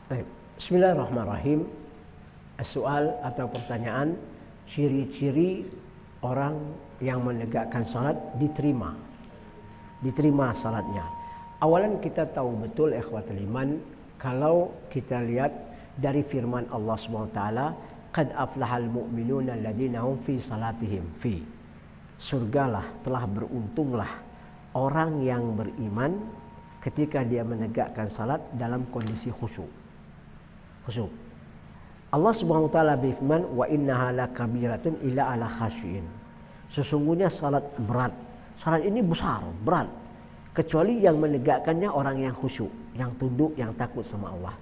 Baik. Bismillahirrahmanirrahim. Soal atau pertanyaan, ciri-ciri orang yang menegakkan salat diterima salatnya. Awalan kita tahu betul ikhwatul iman, kalau kita lihat dari firman Allah SWT, qad aflahal mu'minuna alladzina hum fi salatihim fi. Surgalah, telah beruntunglah orang yang beriman ketika dia menegakkan salat dalam kondisi khusyuk. Allah Subhanahu wa taala berfirman, wa innaha lakabiratun illa ala khasyin. Sesungguhnya salat berat. Salat ini besar, berat. Kecuali yang menegakkannya orang yang khusyuk, yang tunduk, yang takut sama Allah.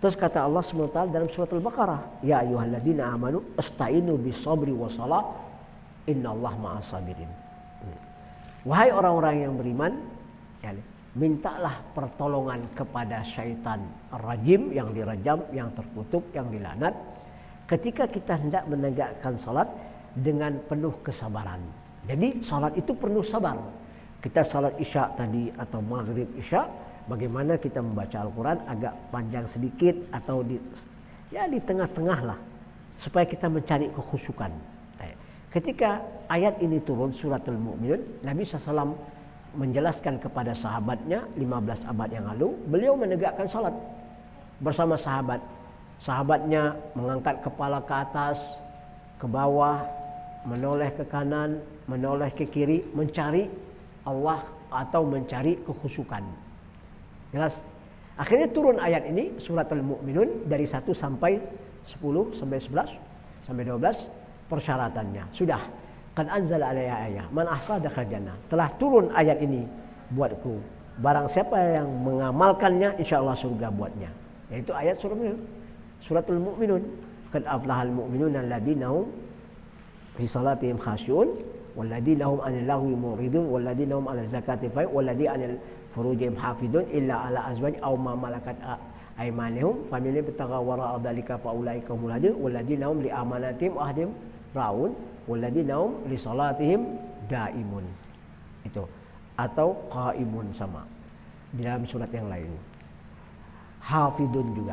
Terus kata Allah Subhanahu wa taala dalam surat Al-Baqarah, ya ayyuhalladzina amanu asta'inu bis-sabri was-shalah innallaha ma'as sabirin. Wahai orang-orang yang beriman, mintalah pertolongan kepada syaitan rajim, yang dirajam, yang terkutuk, yang dilaknat, ketika kita hendak menegakkan salat dengan penuh kesabaran. Jadi salat itu penuh sabar. Kita salat isya tadi atau maghrib isya, bagaimana kita membaca Al-Quran agak panjang sedikit atau di tengah-tengah lah, supaya kita mencari kekhusyukan. Ketika ayat ini turun, surat Al-Mu'minun, Nabi SAW menjelaskan kepada sahabatnya 15 abad yang lalu, beliau menegakkan salat bersama sahabat. Sahabatnya mengangkat kepala ke atas, ke bawah, menoleh ke kanan, menoleh ke kiri, mencari Allah atau mencari kekhusyukan. Jelas. Akhirnya turun ayat ini, surat Al-Mu'minun, dari 1 sampai 10 sampai 11 sampai 12 persyaratannya. Sudah. Qad anzala alayya ayah man ahsa dakhal jannah. Telah turun ayat ini buatku. Barang siapa yang mengamalkannya, insyaallah surga buatnya. Yaitu ayat suratul Mu'minun. Qad aflahal mu'minuna alladzina hum fi salatihim khashyun walladzina hum 'anil lagwi muridun walladzina hum 'ala zakati fa'ilun walladzina 'anil furujihim hafidun illa 'ala azwaj aw ma malakat aymanuhum familya bitagha wara'a dzalika fa ulaika humul hadin walladzina hum li amanatihim ahdim raun walladzina hum li salatihim daimun. Itu atau qaimun sama di dalam surat yang lain. Hafidun juga.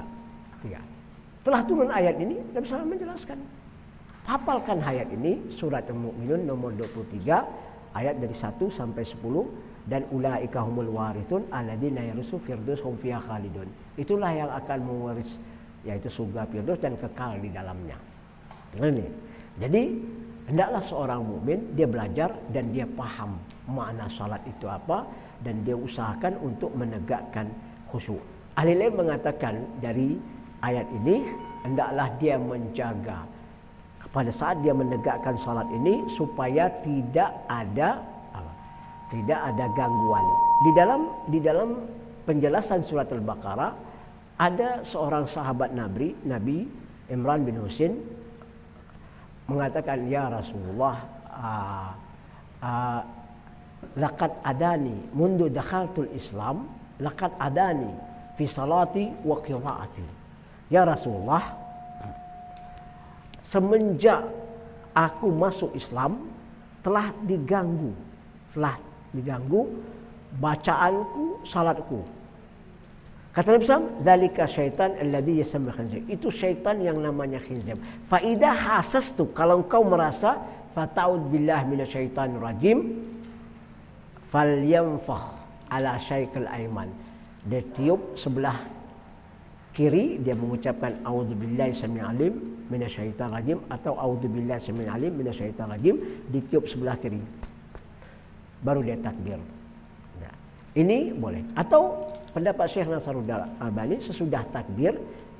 Tiga. Telah turun ayat ini, Nabi SAW menjelaskan. Hafalkan ayat ini, surat Al-Mu'minun nomor 23 ayat dari 1 sampai 10, dan ulaika humul warithun alladzina yarusu firdaus hum fiha khalidun. Itulah yang akan mewaris, yaitu surga firdaus dan kekal di dalamnya. Ini. Jadi hendaklah seorang mukmin dia belajar dan dia paham makna salat itu apa, dan dia usahakan untuk menegakkan khusyuk. Ahli ilmu mengatakan dari ayat ini hendaklah dia menjaga pada saat dia menegakkan salat ini supaya tidak ada gangguan. Di dalam penjelasan surat Al-Baqarah ada seorang sahabat Nabi Imran bin Husain mengatakan, ya Rasulullah, laqad adani mundu dakhaltul Islam laqad adani fi salati wa qiraati. Ya Rasulullah, semenjak aku masuk Islam telah diganggu bacaanku, salatku. Kata Nabi SAW, dzalika syaitan alladzi yasamma khinzir. Itu syaitan yang namanya khinzir. Fa idza hasastu, kalau engkau merasa, fata'ud billah minasyaitonir rajim, falyamfah ala syaikal aiman. Dia tiup sebelah kiri, dia mengucapkan a'udzubillahi samii'il alim minasyaitonir rajim atau a'udzubillahi samii'il alim minasyaitonir rajim, ditiup sebelah kiri. Baru dia takbir. Nah, ini boleh. Atau pendapat Syekh Nasruddin Albani, sesudah takbir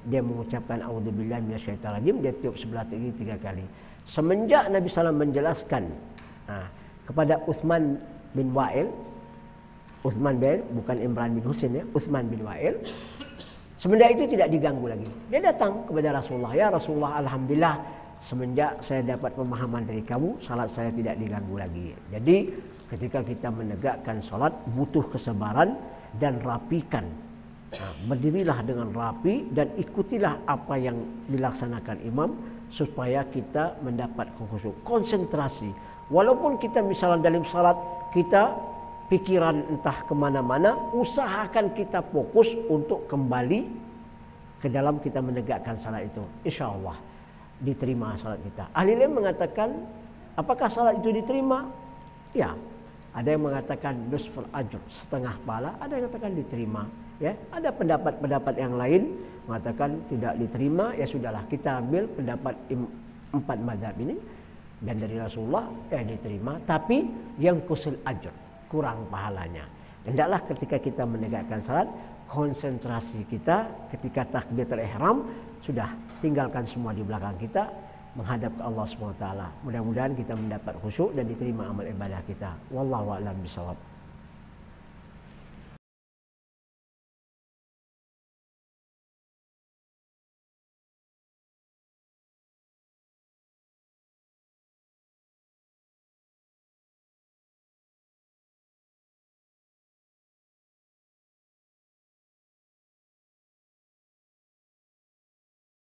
dia mengucapkan a'udzubillahi minasyaitonir rajim, dia tiup sebelah kiri 3 kali. Semenjak Nabi SAW menjelaskan kepada Utsman bin Wa'il, bukan Imran bin Husain ya, Utsman bin Wa'il, semenjak itu tidak diganggu lagi. Dia datang kepada Rasulullah, ya Rasulullah, alhamdulillah semenjak saya dapat pemahaman dari kamu, salat saya tidak diganggu lagi. Jadi ketika kita menegakkan salat butuh kesabaran dan rapikan. Berdirilah dengan rapi dan ikutilah apa yang dilaksanakan imam supaya kita mendapat khusyuk, konsentrasi. Walaupun kita misalnya dalam salat kita pikiran entah kemana-mana, usahakan kita fokus untuk kembali ke dalam kita menegakkan salat itu, insya Allah diterima salat kita. Ahli ilmu mengatakan, apakah salat itu diterima? Ya, ada yang mengatakan nusful ajr, setengah pahala, ada yang mengatakan diterima. Ya, ada pendapat-pendapat yang lain mengatakan tidak diterima. Ya sudahlah, kita ambil pendapat 4 mazhab ini dan dari Rasulullah ya diterima, tapi yang kusul ajr, kurang pahalanya. Hendaklah ketika kita menegakkan salat, konsentrasi kita ketika takbiratul ihram sudah tinggalkan semua di belakang kita, menghadap ke Allah SWT. Mudah-mudahan kita mendapat khusyuk dan diterima amal ibadah kita. Wallahu a'lam bishawab.